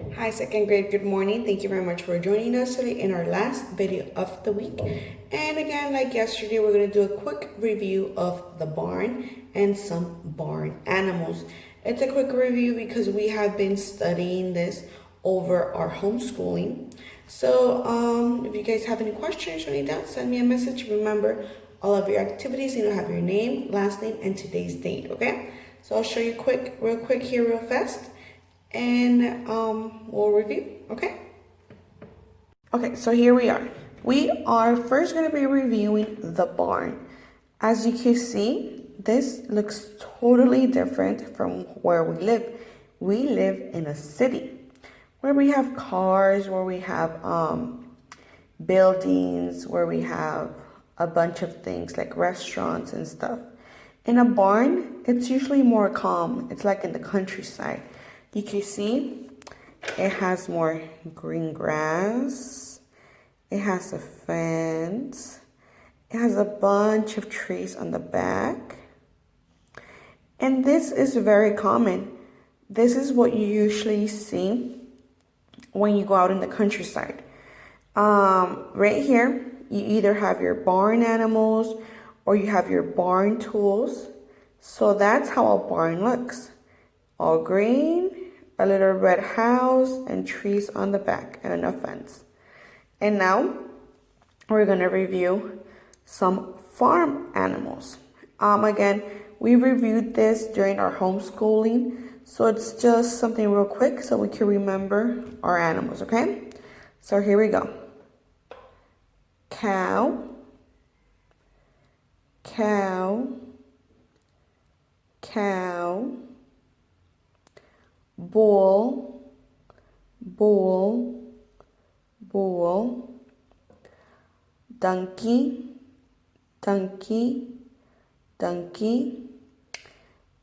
Hi, second grade, good morning. Thank you very much for joining us today in our last video of the week. And again, like yesterday, we're going to do a quick review of the barn and some barn animals. It's a quick review because we have been studying this over our homeschooling. So if you guys have any questions or any doubts, send me a message. Remember, all of your activities, have your name, last name, and today's date, okay? So I'll show you real quick here, real fast, and we'll review, okay? Okay, so here we are. We are first going to be reviewing the barn. As you can see, this looks totally different from where we live. We live in a city where we have cars, where we have buildings, where we have a bunch of things like restaurants and stuff. In a barn, it's usually more calm. It's like in the countryside. You can see it has more green grass. It has a fence. It has a bunch of trees on the back. And this is very common. This is what you usually see when you go out in the countryside. Right here, you either have your barn animals or you have your barn tools. So that's how a barn looks. All green, a little red house, and trees on the back, and a fence. And now we're gonna review some farm animals. Again, we reviewed this during our homeschooling, so it's just something real quick so we can remember our animals, okay? So here we go. Cow, cow, cow, bull, bull, bull, donkey, donkey, donkey,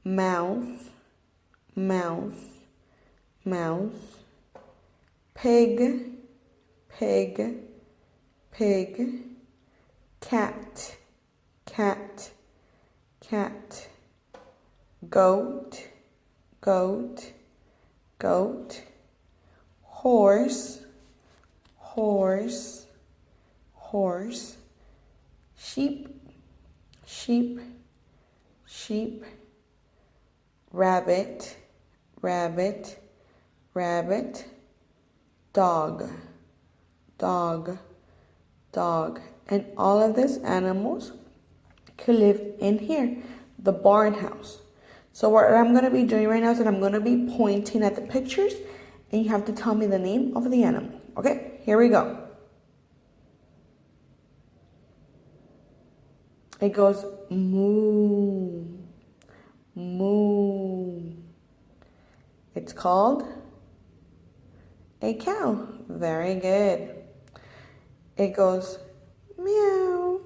mouse, mouse, mouse, pig, pig, pig, cat, cat, cat, goat, goat, goat, horse, horse, horse, sheep, sheep, sheep, rabbit, rabbit, rabbit, dog, dog, dog. And all of these animals could live in here, the barn house. So what I'm going to be doing right now is that I'm going to be pointing at the pictures and you have to tell me the name of the animal. Okay, here we go. It goes moo, moo. It's called a cow. Very good. It goes meow,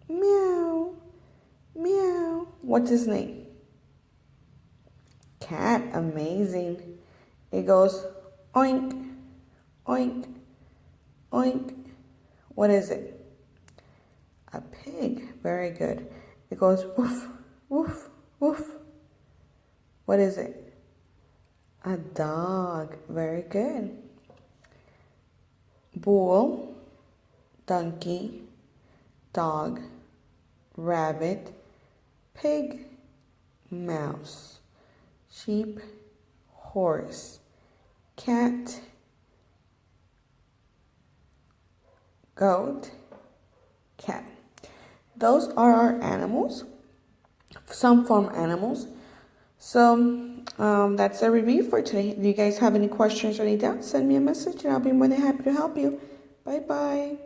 meow, meow. What's his name? Cat. Amazing. It goes oink, oink, oink. What is it? A pig. Very good. It goes woof, woof, woof. What is it? A dog. Very good. Bull, donkey, dog, rabbit, pig, mouse, sheep, horse, cat, goat, cat. Those are our animals, some farm animals. So that's a review for today. If you guys have any questions or any doubts, send me a message and I'll be more than happy to help you. Bye-bye.